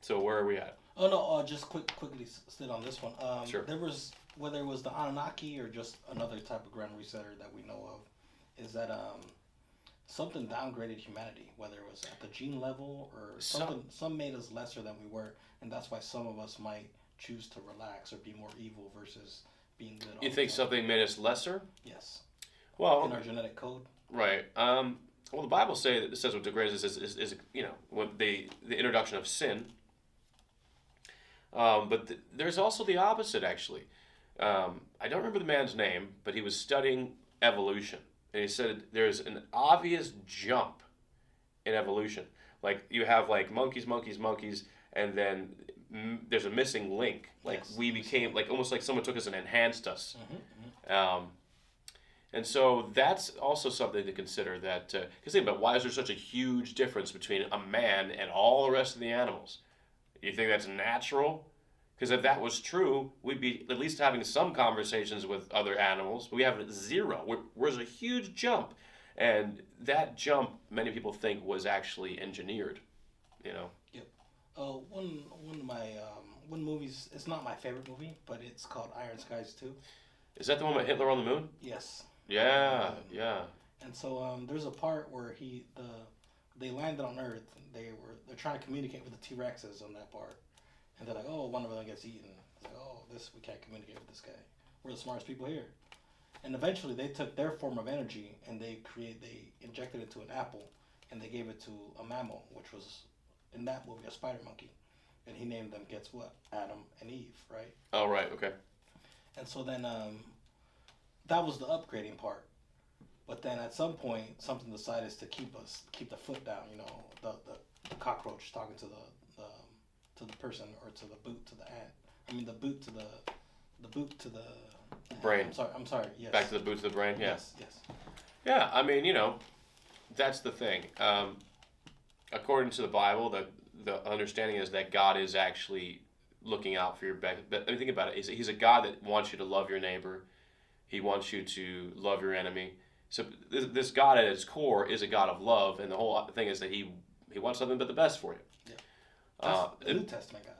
So where are we at? Oh no, just quickly sit on this one. Sure. There was whether it was the Anunnaki or just another type of grand resetter that we know of, is that something downgraded humanity, whether it was at the gene level or So, something. Some made us lesser than we were, and that's why some of us might choose to relax or be more evil versus being good you all the think time. something made us lesser? Yes, in Well, our genetic code. right. Well, the Bible says what degrades us is when the introduction of sin. There's also the opposite, actually. I don't remember the man's name, but he was studying evolution. And he said there's an obvious jump in evolution. Like you have like monkeys, monkeys, monkeys, and then there's a missing link. Like Yes, we missing became, link. like almost like someone took us and enhanced us. Hmm. Um, and so that's also something to consider. That because think about why is there such a huge difference between a man and all the rest of the animals? You think that's natural? Because if that was true, we'd be at least having some conversations with other animals. But we have zero. There's a huge jump, and that jump, many people think, was actually engineered. You know, Yep. One of my one movies. It's not my favorite movie, but it's called Iron Skies 2. is that the one with Hitler on the moon? Yes. Yeah, yeah. And so there's a part where they landed on Earth. They're trying to communicate with the T Rexes on that part, and they're like, oh, one of them gets eaten. It's like, oh, this we can't communicate with this guy. We're the smartest people here. And eventually, they took their form of energy and they injected it to an apple, and they gave it to a mammal, which was in that movie a spider monkey, and he named them. Guess what? Adam and Eve, right? Oh, right. Okay. And so then that was the upgrading part. But then at some point, something decided to keep the foot down. You know, the cockroach talking to the person or to the boot to the ant. I mean, the boot to the boot to the Brain. I'm sorry. Yes. Back to the boots of the brain. Yeah. Yes. Yes. Yeah. I mean, that's the thing. According to the Bible, the understanding is that God is actually looking out for your back. But I mean, think about it. He's a God that wants you to love your neighbor. He wants you to love your enemy. So this God at its core is a God of love, and the whole thing is that he wants nothing but the best for you. Yeah. That's the New It, Testament God.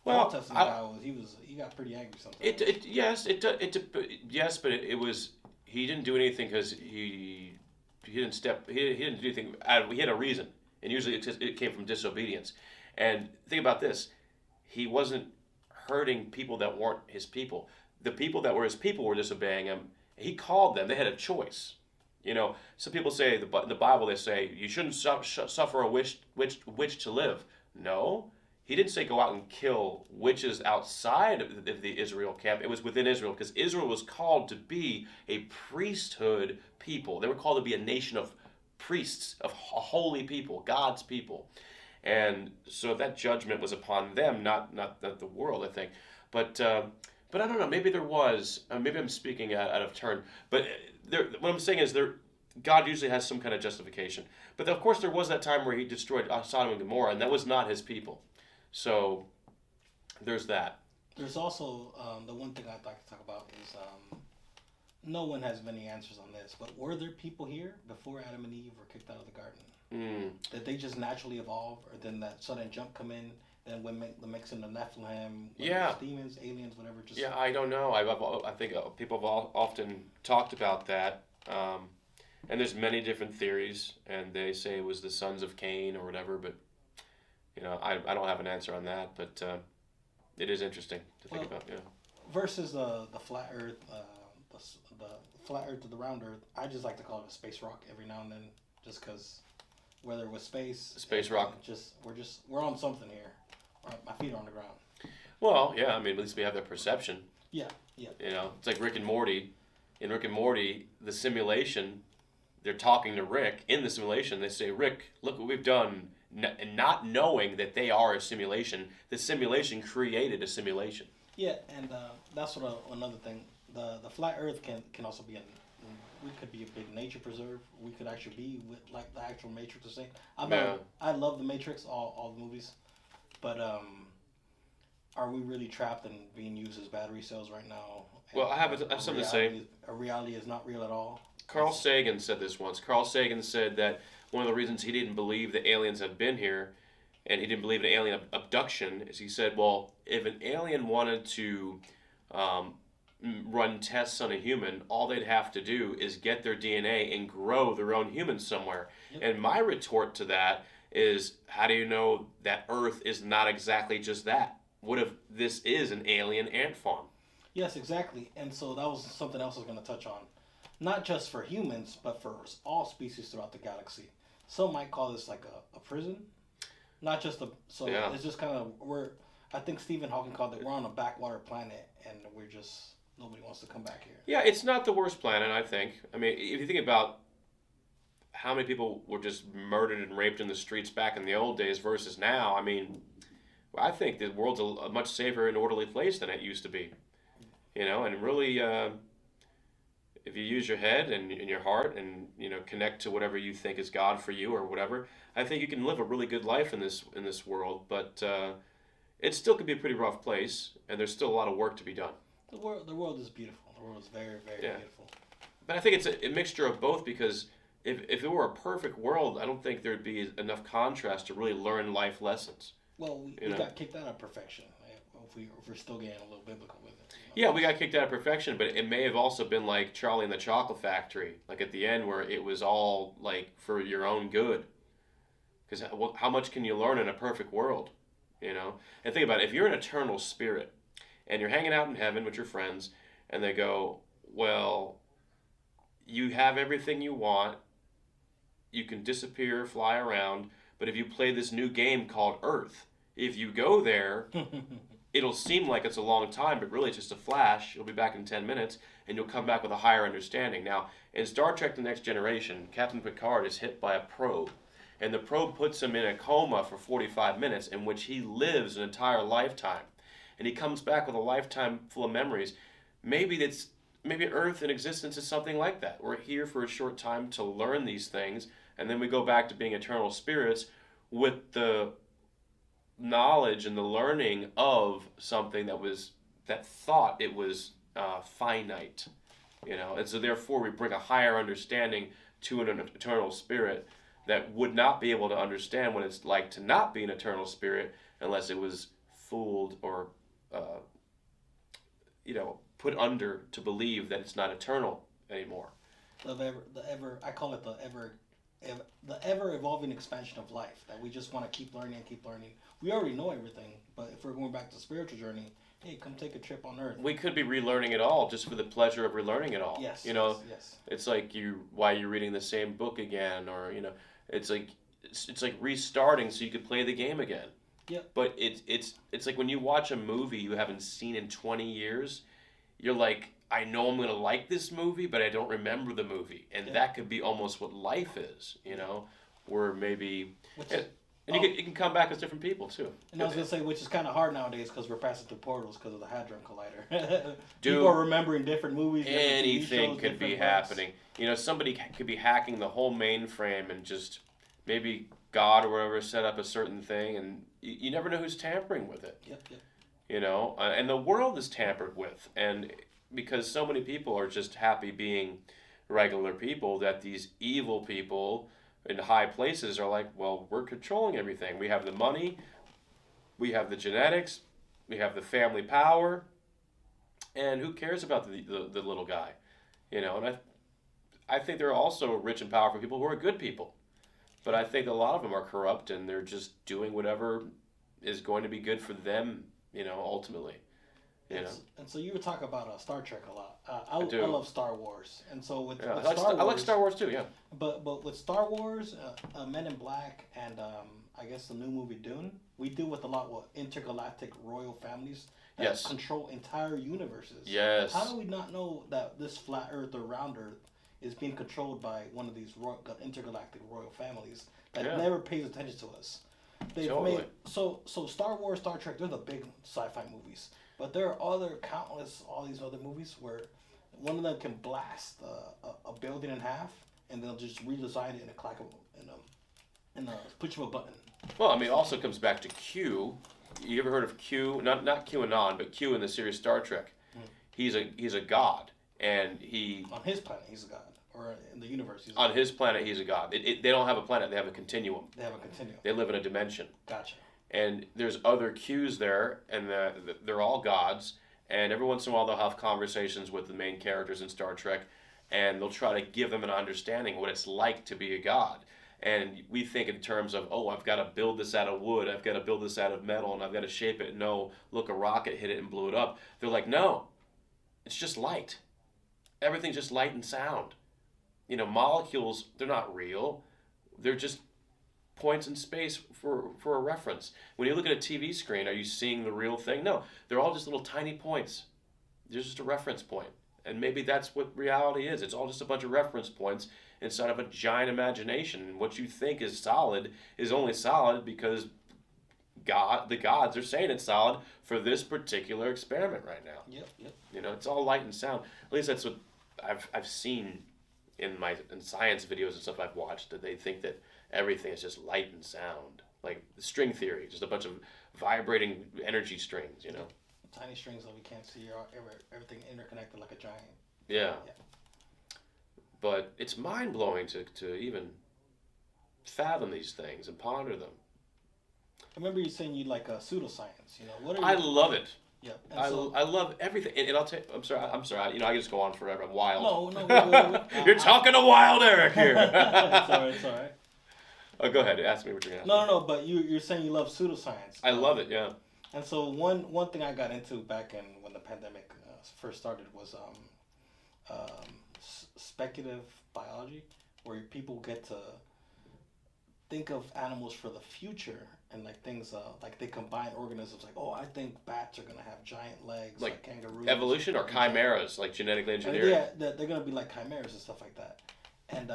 The Old well, Testament guy he got pretty angry sometimes. yes, but it was he didn't do anything because he didn't do anything. He had a reason, and usually it came from disobedience. And think about this: he wasn't hurting people that weren't his people. The people that were his people were disobeying him. He called them. They had a choice. Some people say in the Bible they say you shouldn't suffer a witch to live. No, he didn't say go out and kill witches outside of the Israel camp. It was within Israel because Israel was called to be a priesthood people. They were called to be a nation of priests, of holy people, God's people. And so that judgment was upon them, not the world, I think. But I don't know. Maybe there was. Maybe I'm speaking out of turn. But what I'm saying is God usually has some kind of justification. But of course, there was that time where he destroyed Sodom and Gomorrah, and that was not his people. So there's that. There's also the one thing I'd like to talk about is no one has many answers on this, but were there people here before Adam and Eve were kicked out of the garden? Mm. Did they just naturally evolve, or then that sudden jump come in? Then when the mix in the Nephilim, Yeah. demons, aliens, whatever. Just Yeah, I don't know. I think people have often talked about that. And there's many different theories, and they say it was the sons of Cain or whatever, but I don't have an answer on that, but it is interesting to think about. Yeah. versus the flat Earth, the flat Earth to the round Earth. I just like to call it a space rock every now and then, just because whether it was Space rock. We're on something here. My feet are on the ground. Well, yeah. I mean, at least we have that perception. Yeah, yeah. It's like Rick and Morty. In Rick and Morty, the simulation, they're talking to Rick in the simulation. They say, "Rick, look what we've done," and not knowing that they are a simulation. The simulation created a simulation. Yeah, and that's what another thing. The flat Earth can also be we could be a big nature preserve. We could actually be with like the actual Matrix or saying. Yeah. I love the Matrix, all the movies, but are we really trapped and being used as battery cells right now? Well, I have something to say. A reality is not real at all. Carl Sagan said this once. Carl Sagan said that one of the reasons he didn't believe that aliens had been here and he didn't believe in alien abduction, is he said, well, if an alien wanted to um, run tests on a human, all they'd have to do is get their DNA and grow their own human somewhere. Yep. And my retort to that is, how do you know that Earth is not exactly just that? What if this is an alien ant farm? Yes, exactly. And so that was something else I was going to touch on. Not just for humans, but for all species throughout the galaxy. Some might call this like a prison. Not just a. So Yeah. it's just kind of. I think Stephen Hawking called it, we're on a backwater planet and we're just. Nobody wants to come back here. Yeah, it's not the worst planet, I think. I mean, if you think about how many people were just murdered and raped in the streets back in the old days versus now, I mean, I think the world's a much safer and orderly place than it used to be. You know, and really, if you use your head and your heart and connect to whatever you think is God for you or whatever, I think you can live a really good life in this world. But it still could be a pretty rough place, and there's still a lot of work to be done. The world is beautiful. The world is very, very beautiful. But I think it's a mixture of both, because if it were a perfect world, I don't think there'd be enough contrast to really learn life lessons. Well, we got kicked out of perfection. If we're still getting a little biblical with it. Yeah, we got kicked out of perfection, but it may have also been like Charlie and the Chocolate Factory, like at the end where it was all like for your own good. Because how much can you learn in a perfect world, And think about it, if you're an eternal spirit and you're hanging out in heaven with your friends, and they go, well, you have everything you want, you can disappear, fly around, but if you play this new game called Earth, if you go there, it'll seem like it's a long time, but really it's just a flash. You'll be back in 10 minutes, and you'll come back with a higher understanding. Now, in Star Trek The Next Generation, Captain Picard is hit by a probe, and the probe puts him in a coma for 45 minutes, in which he lives an entire lifetime. And he comes back with a lifetime full of memories. Maybe Earth in existence is something like that. We're here for a short time to learn these things, and then we go back to being eternal spirits with the knowledge and the learning of something that thought it was finite, and so therefore we bring a higher understanding to an eternal spirit that would not be able to understand what it's like to not be an eternal spirit unless it was fooled or put under to believe that it's not eternal anymore. I call it the ever evolving expansion of life, that we just want to keep learning and keep learning. We already know everything, but if we're going back to the spiritual journey, hey, come take a trip on Earth. We could be relearning it all just for the pleasure of relearning it all. Yes. Yes. It's like why you're reading the same book again, or it's like restarting so you could play the game again. Yep. But it's like when you watch a movie you haven't seen in 20 years, you're like, I know I'm going to like this movie, but I don't remember the movie. And that could be almost what life is, where maybe... You can come back as different people, too. And I was going to say, which is kind of hard nowadays because we're passing through portals because of the Hadron Collider. People are remembering different movies. Anything could be happening. Somebody could be hacking the whole mainframe and just maybe God or whatever set up a certain thing, and you never know who's tampering with it. Yep. And the world is tampered with, and because so many people are just happy being regular people, that these evil people in high places are like, well, we're controlling everything. We have the money, we have the genetics, we have the family power, and who cares about the little guy? And I think there are also rich and powerful people who are good people, but I think a lot of them are corrupt, and they're just doing whatever is going to be good for them, ultimately. And so you were talking about Star Trek a lot. I love Star Wars, and so with Star Wars, I like Star Wars too. Yeah. But with Star Wars, Men in Black, and I guess the new movie Dune, we deal with a lot with intergalactic royal families that control entire universes. Yes. How do we not know that this flat Earth or round Earth is being controlled by one of these intergalactic royal families that never pays attention to us? They've made so Star Wars, Star Trek. They're the big sci-fi movies. But there are all these other movies where one of them can blast a building in half, and they'll just redesign it in a push of a button. Well, I mean, it also comes back to Q. You ever heard of Q? Not QAnon, but Q in the series Star Trek. He's a god, and he on his planet he's a god. or in the universe. He's On his planet, he's a god. They don't have a planet; they have a continuum. They have a continuum. They live in a dimension. Gotcha. And there's other Qs there, and they're all gods. And every once in a while, they'll have conversations with the main characters in Star Trek, and they'll try to give them an understanding of what it's like to be a god. And we think in terms of, oh, I've got to build this out of wood, I've got to build this out of metal, and I've got to shape it. No, look, a rocket hit it and blew it up. They're like, no, it's just light. Everything's just light and sound. You know, molecules, they're not real. They're just points in space for a reference. When you look at a TV screen, are you seeing the real thing? No, they're all just little tiny points. They're just a reference point. And maybe that's what reality is. It's all just a bunch of reference points inside of a giant imagination. And what you think is solid is only solid because the gods are saying it's solid for this particular experiment right now. Yep. You know, it's all light and sound. At least that's what I've seen in science videos and stuff I've watched, that they think that everything is just light and sound. Like the string theory, just a bunch of vibrating energy strings, you know. Tiny strings that we can't see, everything interconnected like a giant. Yeah. But it's mind-blowing to even fathom these things and ponder them. I remember you saying you like pseudoscience. You know, what are I love it. Yeah. I love everything. And I'll tell you, I'm sorry. You know, I just go on forever. I'm wild. No. Wait. You're talking to Wild Eric here. It's all right. Oh, go ahead. Ask me what you're going to ask. No. But you're saying you love pseudoscience. I love it, yeah. And so one thing I got into back in when the pandemic first started was speculative biology, where people get to think of animals for the future and like things like they combine organisms. Like, oh, I think bats are gonna have giant legs like kangaroos. Evolution or chimeras, like genetically engineered. Yeah, they're gonna be like chimeras and stuff like that. And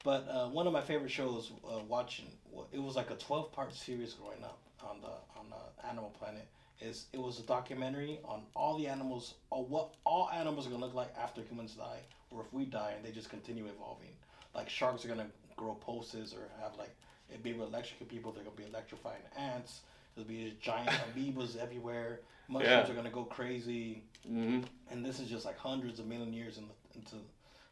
but one of my favorite shows watching, it was like a 12-part series growing up on the Animal Planet. It was a documentary on all the animals, or what all animals are gonna look like after humans die, or if we die and they just continue evolving. Like sharks are gonna grow pulses or have like be able to electrocute people. They're gonna be electrifying ants. There'll be giant amoebas everywhere. Mushrooms are gonna go crazy. Mm-hmm. And this is just like hundreds of million years into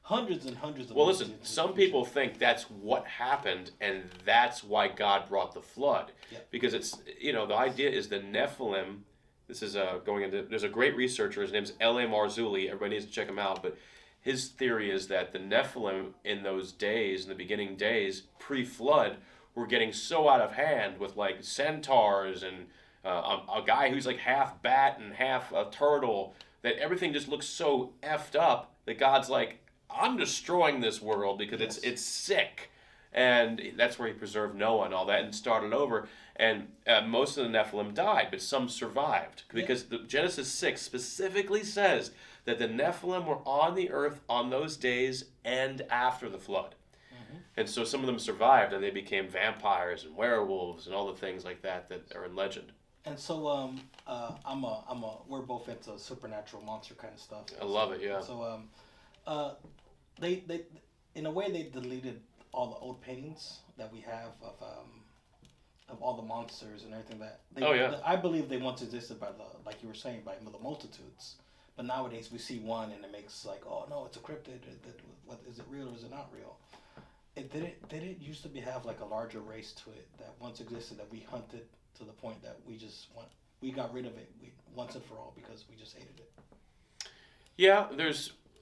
hundreds and hundreds of. Well, listen. Some people think that's what happened, and that's why God brought the flood. Yep. Because it's the idea is the Nephilim. This is going into. There's a great researcher. His name's L.A. Marzulli. Everybody needs to check him out. But his theory is that the Nephilim in those days, in the beginning days pre-flood, were getting so out of hand with like centaurs and a guy who's like half bat and half a turtle, that everything just looks so effed up that God's like, I'm destroying this world because it's sick. And that's where he preserved Noah and all that and started over. And most of the Nephilim died, but some survived. Because the Genesis 6 specifically says that the Nephilim were on the earth on those days and after the flood. Mm-hmm. And so some of them survived, and they became vampires and werewolves and all the things like that are in legend. And so we're both into supernatural monster kind of stuff. I love it, yeah. So they in a way they deleted all the old paintings that we have of all the monsters and everything that. I believe they once existed by like you were saying, by the multitudes. But nowadays we see one and it makes like, oh no, it's a cryptid. What is it real or is it not real? Did it used to have like a larger race to it that once existed, that we hunted to the point that we got rid of it once and for all because we just hated it? Yeah,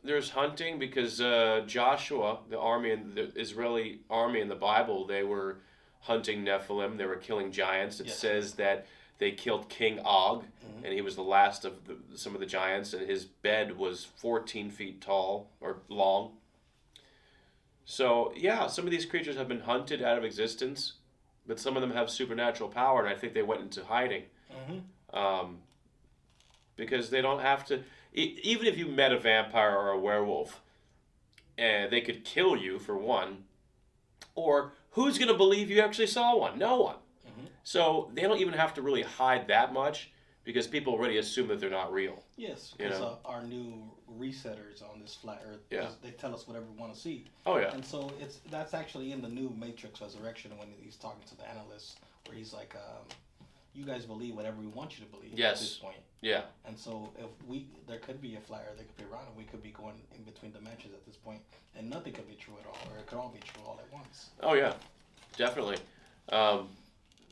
there's hunting because Joshua, the army and the Israeli army in the Bible, they were hunting Nephilim. They were killing giants. It says that they killed King Og, and he was the last of some of the giants, and his bed was 14 feet tall or long. So, yeah, some of these creatures have been hunted out of existence, but some of them have supernatural power, and I think they went into hiding. Mm-hmm. Because they don't have to... Even if you met a vampire or a werewolf, they could kill you, for one, or who's going to believe you actually saw one? No one. Mm-hmm. So they don't even have to really hide that much, because people already assume that they're not real. Yes, because our new resetters on this flat Earth, they tell us whatever we want to see. Oh, yeah. And so that's actually in the new Matrix Resurrection when he's talking to the analysts, where he's like, you guys believe whatever we want you to believe Yes. at this point. Yeah. And so if there could be a flat Earth, there could be a round, and we could be going in between dimensions at this point, and nothing could be true at all, or it could all be true all at once. Oh yeah, definitely. Um,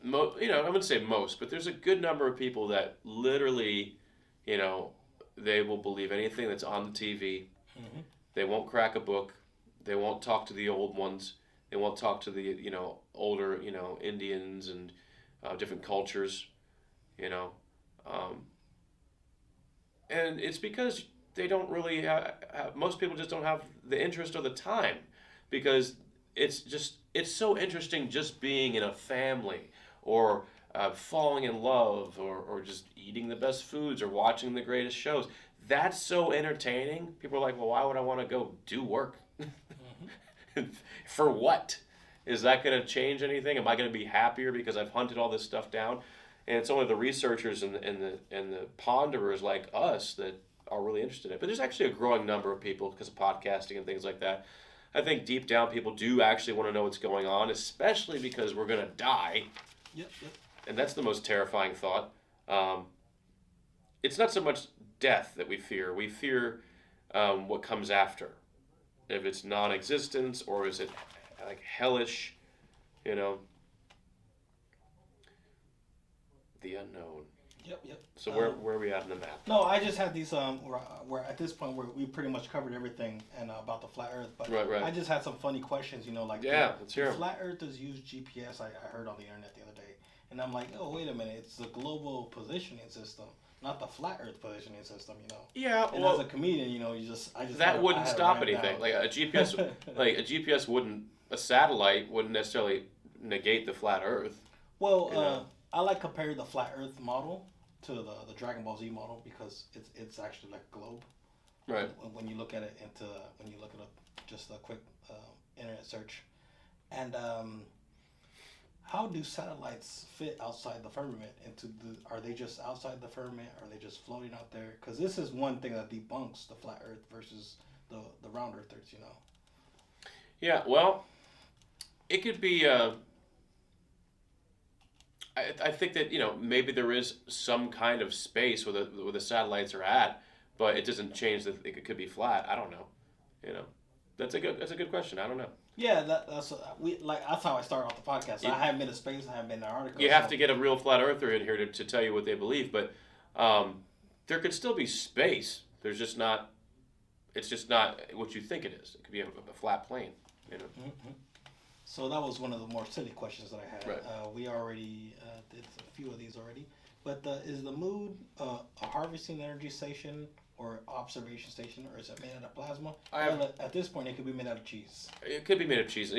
I wouldn't say most, but there's a good number of people that literally, you know, they will believe anything that's on the TV. Mm-hmm. They won't crack a book. They won't talk to the old ones. They won't talk to the older Indians and different cultures. You know, and it's because they don't really most people just don't have the interest or the time, because it's so interesting just being in a family, or falling in love, or just eating the best foods, or watching the greatest shows. That's so entertaining. People are like, well, why would I want to go do work? For what? Is that going to change anything? Am I going to be happier because I've hunted all this stuff down? And it's only the researchers and the ponderers like us that are really interested in it. But there's actually a growing number of people, because of podcasting and things like that. I think deep down people do actually want to know what's going on, especially because we're going to die. Yep. And that's the most terrifying thought. It's not so much death that we fear. We fear what comes after. If it's non-existence, or is it like hellish, the unknown. Yep. So where are we at in the map? No, I just had these where at this point where we pretty much covered everything and about the flat Earth, but Right. I just had some funny questions, like Let's hear 'em. flat Earthers use GPS. I heard on the internet the other day, and I'm like, oh wait a minute, it's the global positioning system, not the flat Earth positioning system, Yeah, And well, as a comedian, I just that I wouldn't had to stop write it anything. down. Like a GPS, a satellite wouldn't necessarily negate the flat Earth. Well, I like compare the flat Earth model to the Dragon Ball Z model, because it's actually like a globe. Right. When you look at it when you look it up, just a quick internet search, and how do satellites fit outside the firmament? Are they just outside the firmament? Are they just floating out there? Because this is one thing that debunks the flat Earth versus the round Earthers. Yeah. Well, it could be. I think that maybe there is some kind of space where the satellites are at, but it doesn't change that it could be flat. I don't know. That's a good question. I don't know. Yeah, that's how I started off the podcast. I haven't been to space. I haven't been to Antarctica. You have to get a real flat earther in here to tell you what they believe, but there could still be space. There's just not. It's just not what you think it is. It could be a flat plane. Mm-hmm. So that was one of the more silly questions that I had. Right. We already did a few of these already. But is the moon a harvesting energy station or observation station, or is it made out of plasma? At this point, it could be made out of cheese. It could be made of cheese.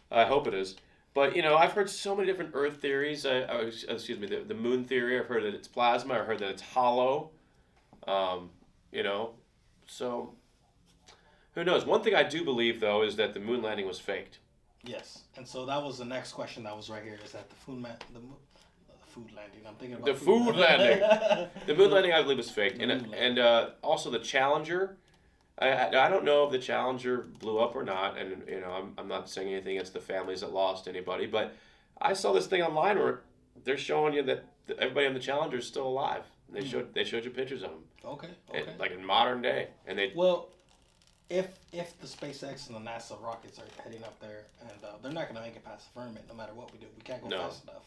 I hope it is. But I've heard so many different Earth theories. Excuse me, the moon theory. I've heard that it's plasma. I've heard that it's hollow. So. Who knows? One thing I do believe, though, is that the moon landing was faked. Yes, and so that was the next question that was right here. Is that the food landing? I'm thinking about the food landing. The moon landing, I believe, was faked, and also the Challenger. I don't know if the Challenger blew up or not, and I'm not saying anything against the families that lost anybody, but I saw this thing online where they're showing you that everybody on the Challenger is still alive. They showed you pictures of them. Okay. Like in modern day, and they. Well, if the SpaceX and the NASA rockets are heading up there, and they're not going to make it past the firmament, no matter what we do, we can't go fast enough.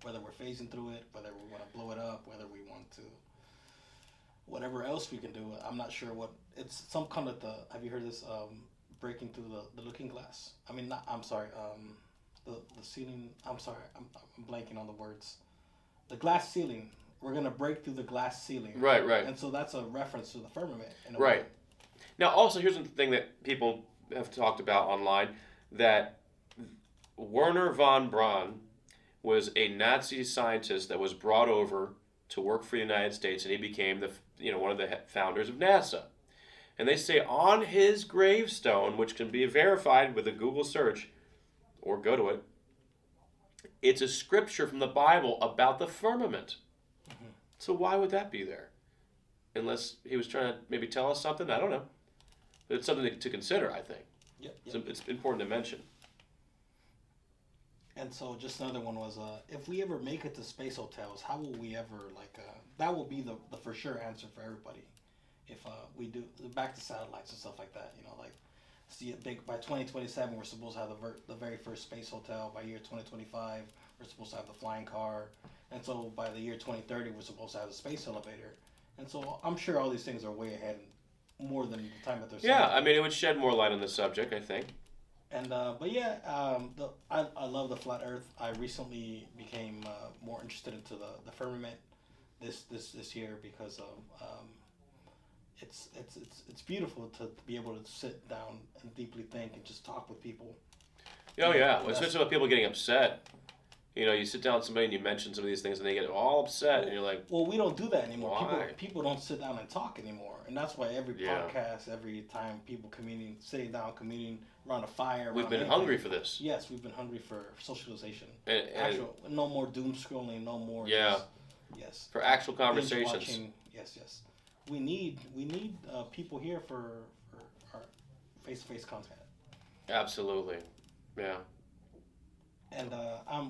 Whether we're phasing through it, whether we want to blow it up, whether we want to, whatever else we can do. I'm not sure what it's. Some kind of have you heard this? Breaking through the looking glass. I mean, I'm sorry. The ceiling. I'm sorry. I'm blanking on the words. The glass ceiling. We're gonna break through the glass ceiling. Right. And so that's a reference to the firmament. In a right. way. Now, also, here's the thing that people have talked about online, that Werner von Braun was a Nazi scientist that was brought over to work for the United States, and he became one of the founders of NASA. And they say on his gravestone, which can be verified with a Google search, or go to it, it's a scripture from the Bible about the firmament. Mm-hmm. So why would that be there? Unless he was trying to maybe tell us something? I don't know. It's something to consider, I think. Yep. It's important to mention. And so just another one was, if we ever make it to space hotels, how will we ever like? That will be the for sure answer for everybody. If we do back to satellites and stuff like that, like see it big by 2027, we're supposed to have the very first space hotel. By year 2025, we're supposed to have the flying car, and so by the year 2030, we're supposed to have the space elevator. And so I'm sure all these things are way ahead, more than the time that they're saying. Yeah, I mean, it would shed more light on the subject, I think. And but yeah, I love the flat Earth. I recently became more interested into the firmament this year because it's beautiful to be able to sit down and deeply think and just talk with people. Oh yeah, And especially with people getting upset. You know, you sit down with somebody and you mention some of these things, and they get all upset, and you're like, well, we don't do that anymore. Why? People don't sit down and talk anymore, and that's why every Yeah. podcast, every time people sitting down, communing around a fire. we've around been anything. hungry for this. Yes, we've been hungry for socialization. And Actual, no more doom scrolling, no more. Yeah. Yes. for actual Binge conversations. watching. Yes, yes. We need people here for our face-to-face content. Absolutely. Yeah. And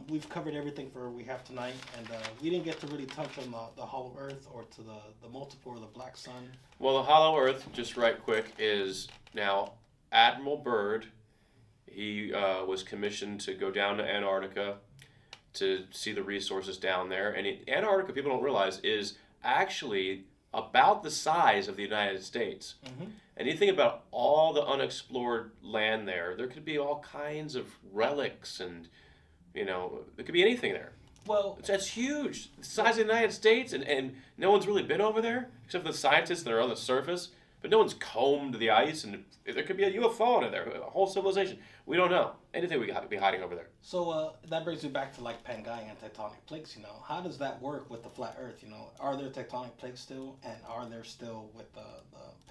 we've covered everything we have tonight, and we didn't get to really touch on the Hollow Earth or to the multiple or the Black Sun. Well, the Hollow Earth, just right quick, is now Admiral Byrd. He was commissioned to go down to Antarctica to see the resources down there. And Antarctica, people don't realize, is actually about the size of the United States. Mm-hmm. And you think about all the unexplored land there could be all kinds of relics and, there could be anything there. Well, That's huge. The size of the United States, and no one's really been over there, except for the scientists that are on the surface. But no one's combed the ice, and there could be a UFO under there, a whole civilization. We don't know. Anything we could be hiding over there. so that brings me back to like Pangaea and tectonic plates. How does that work with the flat Earth? Are there tectonic plates still, and are there still with the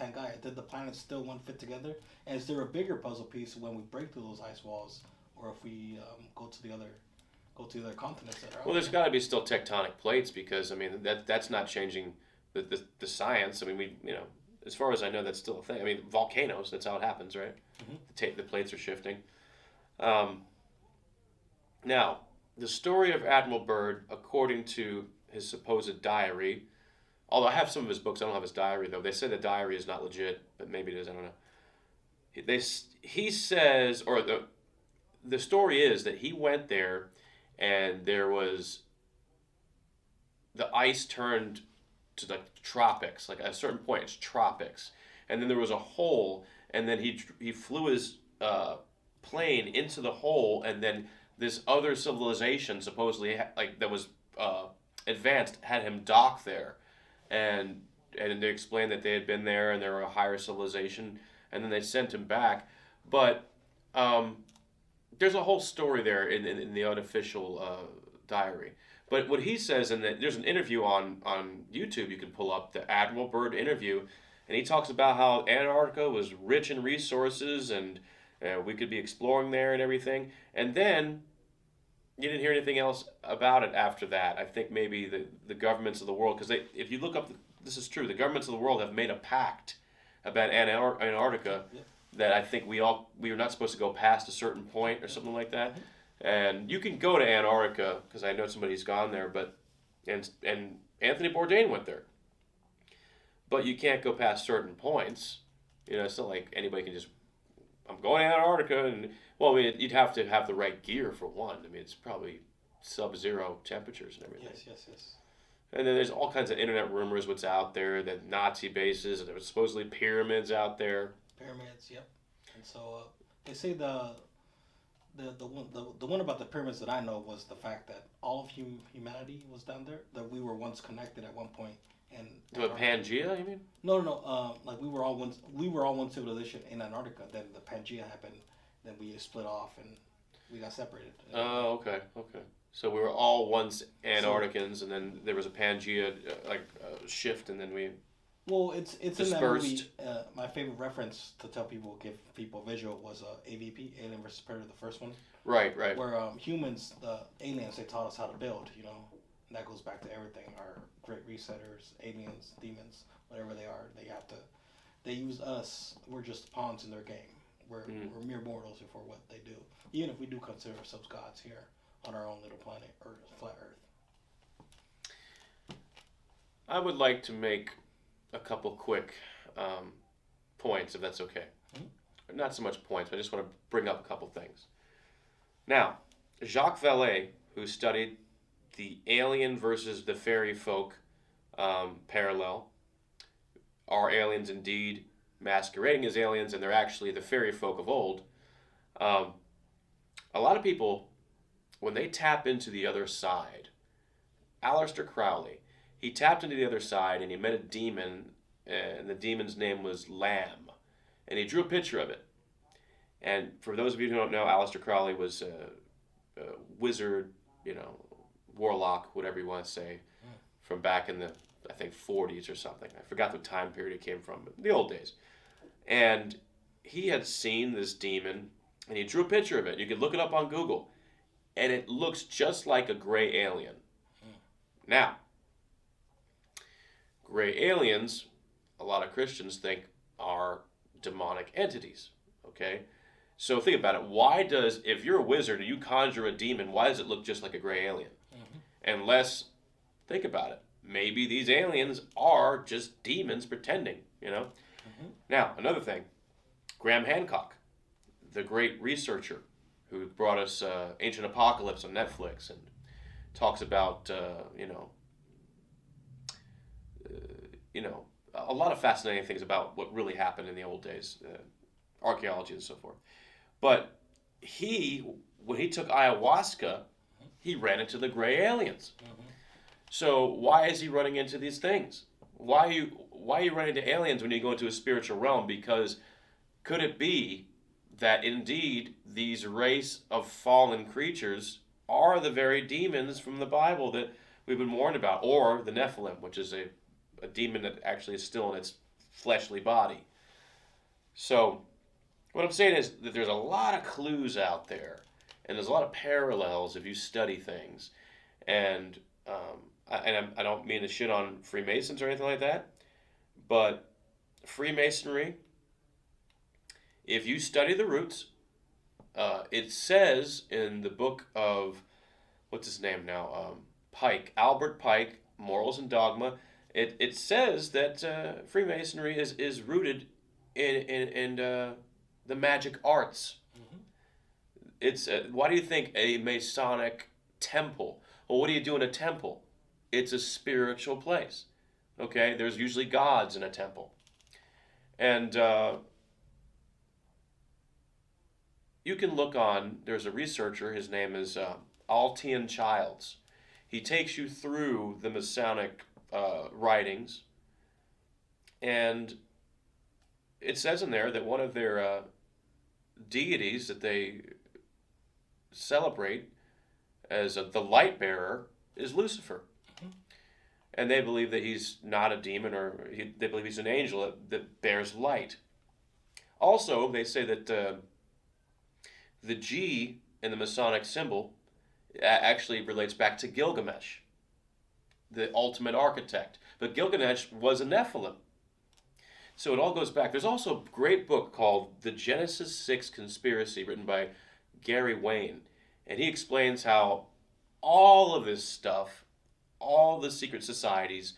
Pangaea? Did the planets still one fit together? And is there a bigger puzzle piece when we break through those ice walls, or if we go to the other continents that are out Well, there's there? got to be still tectonic plates because that's not changing the science. I mean, as far as I know, that's still a thing. I mean, volcanoes. That's how it happens, right? Mm-hmm. The plates are shifting. Now, the story of Admiral Byrd, according to his supposed diary, although I have some of his books, I don't have his diary though. They say the diary is not legit, but maybe it is. I don't know. He says, or the story is that he went there, and there was the ice turned to the tropics. Like at a certain point, it's tropics, and then there was a hole, and then he flew his plane into the hole, and then this other civilization supposedly that was advanced had him dock there, and they explained that they had been there and they were a higher civilization, and then they sent him back, but there's a whole story there in the unofficial diary. But what he says, and there's an interview on YouTube you can pull up, the Admiral Byrd interview, and he talks about how Antarctica was rich in resources and we could be exploring there and everything. And then you didn't hear anything else about it after that. I think maybe the governments of the world, because if you look up, this is true, the governments of the world have made a pact about Antarctica that I think we are not supposed to go past a certain point or something like that. And you can go to Antarctica because I know somebody who's gone there, and Anthony Bourdain went there. But you can't go past certain points. It's not like anybody can just, I'm going to Antarctica, and you'd have to have the right gear for one. I mean, it's probably sub-zero temperatures and everything. Yes. And then there's all kinds of internet rumors what's out there, that Nazi bases, and there was supposedly pyramids out there. Pyramids, yep. And so they say the one about the pyramids that I know was the fact that all of humanity was down there. That we were once connected at one point, and Pangea, you mean? No. Like we were all one civilization in Antarctica. Then the Pangea happened. Then we split off and we got separated. Oh, okay. So we were all once Antarcticans, and then there was a Pangea shift, and then we. Well, it's in that dispersed. movie. My favorite reference to give people a visual was AVP, Alien vs Predator, the first one. Right. Where humans, the aliens, they taught us how to build. And that goes back to everything. Our great resetters, aliens, demons, whatever they are, they use us. We're just pawns in their game. We're mere mortals for what they do. Even if we do consider ourselves gods here, on our own little planet or flat Earth. I would like to make a couple quick um, points, if that's okay. Hmm? Not so much points, but I just want to bring up a couple things. Now, Jacques Vallée, who studied the alien versus the fairy folk parallel, are aliens indeed masquerading as aliens, and they're actually the fairy folk of old? Um, a lot of people, when they tap into the other side, Aleister Crowley, he tapped into the other side and he met a demon, and the demon's name was Lamb, and he drew a picture of it. And for those of you who don't know, Aleister Crowley was a wizard, you know, warlock, whatever you want to say, from back in the, I think, 40s or something. I forgot the time period it came from, but the old days. And he had seen this demon, and he drew a picture of it. You could look it up on Google, and it looks just like a gray alien. Now, gray aliens, a lot of Christians think are demonic entities. Okay? So think about it. Why does, if you're a wizard and you conjure a demon, why does it look just like a gray alien? Unless, think about it, maybe these aliens are just demons pretending, you know? Now, another thing, Graham Hancock, the great researcher who brought us Ancient Apocalypse on Netflix and talks about, a lot of fascinating things about what really happened in the old days, archaeology and so forth. But when he took ayahuasca, he ran into the gray aliens. So why is he running into these things? Why are you running into aliens when you go into a spiritual realm? Because could it be that indeed these race of fallen creatures are the very demons from the Bible that we've been warned about, or the Nephilim, which is a demon that actually is still in its fleshly body? So what I'm saying is that there's a lot of clues out there, and there's a lot of parallels if you study things. And I don't mean to shit on Freemasons or anything like that, but Freemasonry, if you study the roots, it says in the book of, what's his name now? Pike, Albert Pike, Morals and Dogma. It says that Freemasonry is rooted in the magic arts. It's why do you think a Masonic temple? Well, what do you do in a temple? It's a spiritual place. Okay, there's usually gods in a temple, and you can look on. There's a researcher. His name is Altian Childs. He takes you through the Masonic writings, and it says in there that one of their deities that they celebrate as the light bearer is Lucifer. And they believe that he's not a demon, or they believe he's an angel that bears light. Also, they say that the G in the Masonic symbol actually relates back to Gilgamesh, the ultimate architect. But Gilgamesh was a Nephilim. So it all goes back. There's also a great book called The Genesis 6 Conspiracy, written by Gary Wayne. And he explains how all of this stuff, all the secret societies,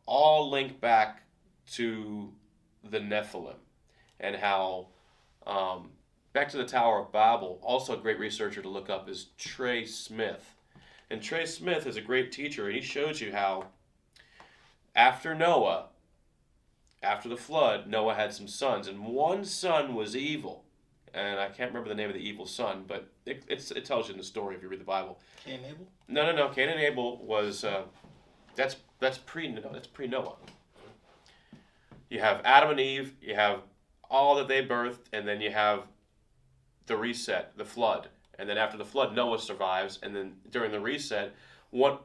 all link back to the Nephilim. And how, back to the Tower of Babel, also a great researcher to look up is Trey Smith. And Trey Smith is a great teacher, and he shows you how after Noah, after the flood, Noah had some sons, and one son was evil. And I can't remember the name of the evil son, but it tells you in the story if you read the Bible. Cain and Abel? No. Cain and Abel was that's pre Noah. You have Adam and Eve. You have all that they birthed, and then you have the reset, the flood, and then after the flood, Noah survives, and then during the reset, what?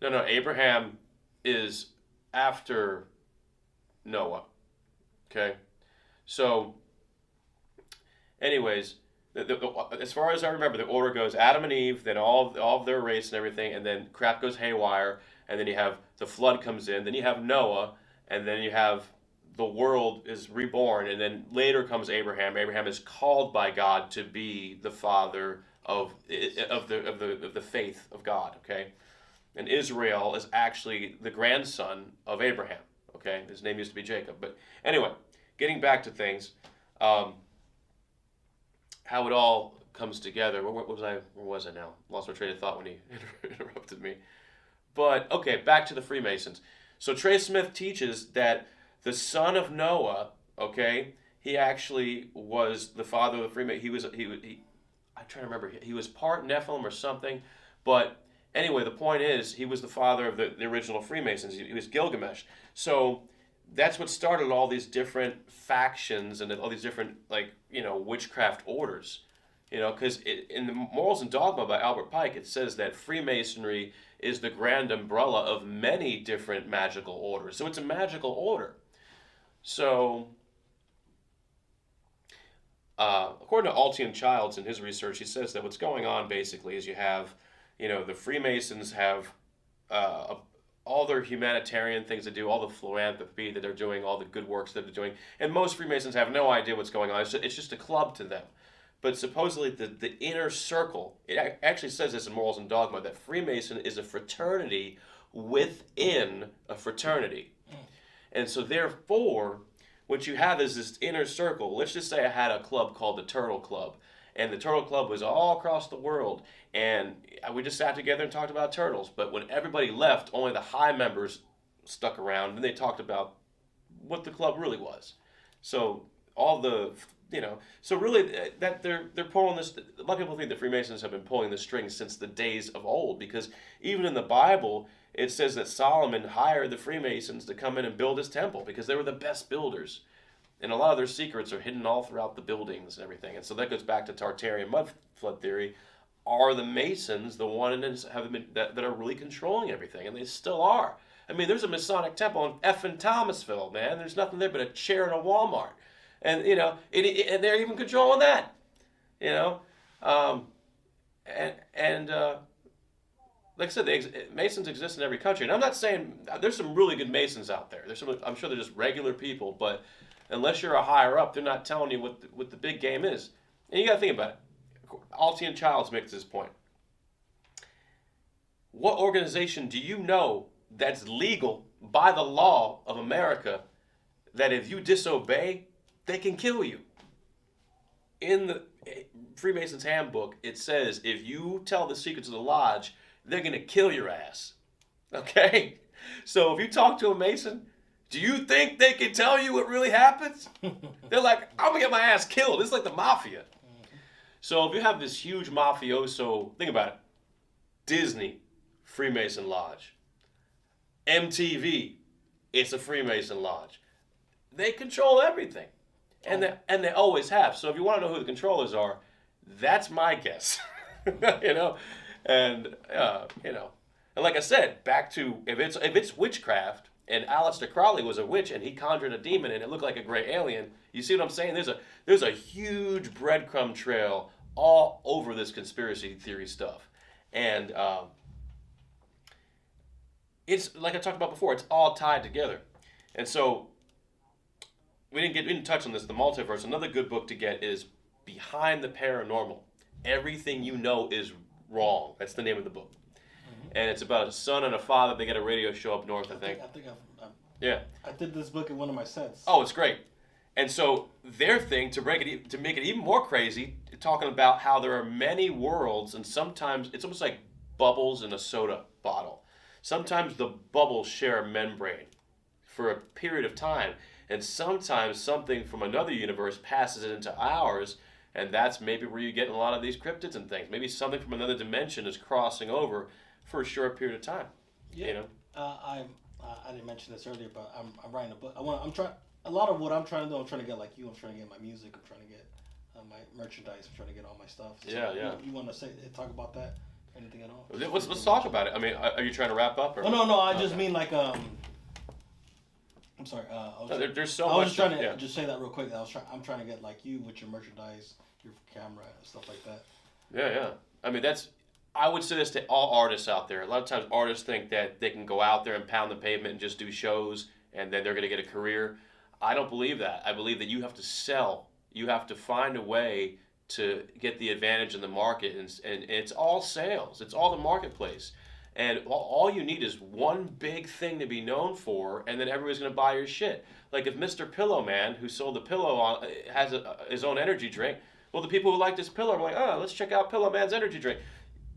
No. Abraham is after Noah. Okay, so anyways, as far as I remember, the order goes Adam and Eve, then all of their race and everything, and then crap goes haywire, and then you have the flood comes in, then you have Noah, and then you have the world is reborn, and then later comes Abraham. Abraham is called by God to be the father of the faith of God. Okay, and Israel is actually the grandson of Abraham. Okay, his name used to be Jacob. But anyway, getting back to things, how it all comes together. Where was I now? Lost my train of thought when he interrupted me. But okay, back to the Freemasons. So Trey Smith teaches that the son of Noah, okay, he actually was the father of the Freemasons. I'm trying to remember. He was part Nephilim or something, but anyway, the point is he was the father of the original Freemasons. He was Gilgamesh. So that's what started all these different factions and all these different witchcraft orders. Because in the Morals and Dogma by Albert Pike, it says that Freemasonry is the grand umbrella of many different magical orders. So it's a magical order. So, according to Altian Childs in his research, he says that what's going on basically is you have, the Freemasons have all their humanitarian things to do, all the philanthropy that they're doing, all the good works that they're doing, and most Freemasons have no idea what's going on. It's just a club to them. But supposedly the inner circle, it actually says this in Morals and Dogma, that Freemason is a fraternity within a fraternity. And so therefore, what you have is this inner circle. Let's just say I had a club called the Turtle Club. And the Turtle Club was all across the world. And we just sat together and talked about turtles. But when everybody left, only the high members stuck around. And they talked about what the club really was. So all the... so really that they're pulling this. A lot of people think the Freemasons have been pulling the strings since the days of old, because even in the Bible it says that Solomon hired the Freemasons to come in and build his temple because they were the best builders, and a lot of their secrets are hidden all throughout the buildings and everything. And so that goes back to Tartaria mud flood theory. Are the Masons the ones that are really controlling everything? And they still are. I mean, there's a Masonic temple in effing Thomasville, man. There's nothing there but a chair and a Walmart. And and they're even controlling that, and like I said, Masons exist in every country. And I'm not saying there's some really good Masons out there. I'm sure they're just regular people, but unless you're a higher up, they're not telling you what the big game is. And you got to think about it. Altian Childs makes this point. What organization do you know that's legal by the law of America that if you disobey, they can kill you? In the Freemasons handbook, it says if you tell the secrets of the lodge, they're going to kill your ass. Okay? So if you talk to a Mason, do you think they can tell you what really happens? They're like, I'm going to get my ass killed. It's like the mafia. So if you have this huge mafioso, think about it. Disney, Freemason Lodge. MTV, it's a Freemason Lodge. They control everything. And they always have. So if you want to know who the controllers are, that's my guess. And like I said, back to if it's witchcraft, and Aleister Crowley was a witch and he conjured a demon and it looked like a gray alien. You see what I'm saying? There's a huge breadcrumb trail all over this conspiracy theory stuff, and it's like I talked about before. It's all tied together, and so. We didn't touch on this. The Multiverse. Another good book to get is Behind the Paranormal. Everything you know is wrong. That's the name of the book, and it's about a son and a father. They get a radio show up north. I think yeah. I did this book in one of my sets. Oh, it's great. And so their thing to make it even more crazy, talking about how there are many worlds, and sometimes it's almost like bubbles in a soda bottle. Sometimes the bubbles share a membrane for a period of time. And sometimes something from another universe passes it into ours, and that's maybe where you get a lot of these cryptids and things. Maybe something from another dimension is crossing over for a short period of time. Yeah. I didn't mention this earlier, but I'm writing a book. I'm trying. A lot of what I'm trying to do, I'm trying to get like you. I'm trying to get my music. I'm trying to get my merchandise. I'm trying to get all my stuff. So yeah. You want to talk about that? Anything at all? Let's talk about it. I mean, are you trying to wrap up? Or? No. I just mean like I'm sorry. There's so much. I was just trying to just say that real quick. I'm trying to get like you with your merchandise, your camera, and stuff like that. Yeah. I mean, I would say this to all artists out there. A lot of times, artists think that they can go out there and pound the pavement and just do shows, and then they're going to get a career. I don't believe that. I believe that you have to sell. You have to find a way to get the advantage in the market, and it's all sales. It's all the marketplace. And all you need is one big thing to be known for, and then everybody's going to buy your shit. Like if Mr. Pillow Man, who sold the pillow, has his own energy drink, well, the people who liked his pillow are like, oh, let's check out Pillow Man's energy drink.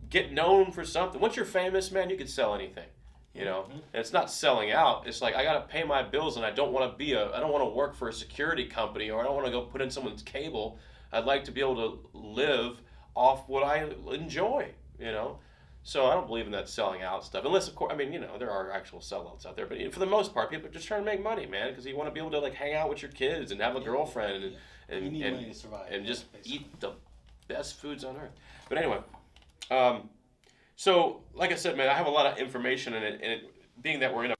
Get known for something. Once you're famous, man, you can sell anything. You know, and it's not selling out. It's like I gotta pay my bills, and I don't want to I don't want to work for a security company, or I don't want to go put in someone's cable. I'd like to be able to live off what I enjoy. You know, so I don't believe in that selling out stuff. Unless, of course, I mean, you know, there are actual sellouts out there, but for the most part, people are just trying to make money, man, because you want to be able to like hang out with your kids and have a girlfriend You need money to survive. and just basically. eat the best foods on earth. But anyway. So, like I said, man, I have a lot of information in it, and being that we're in a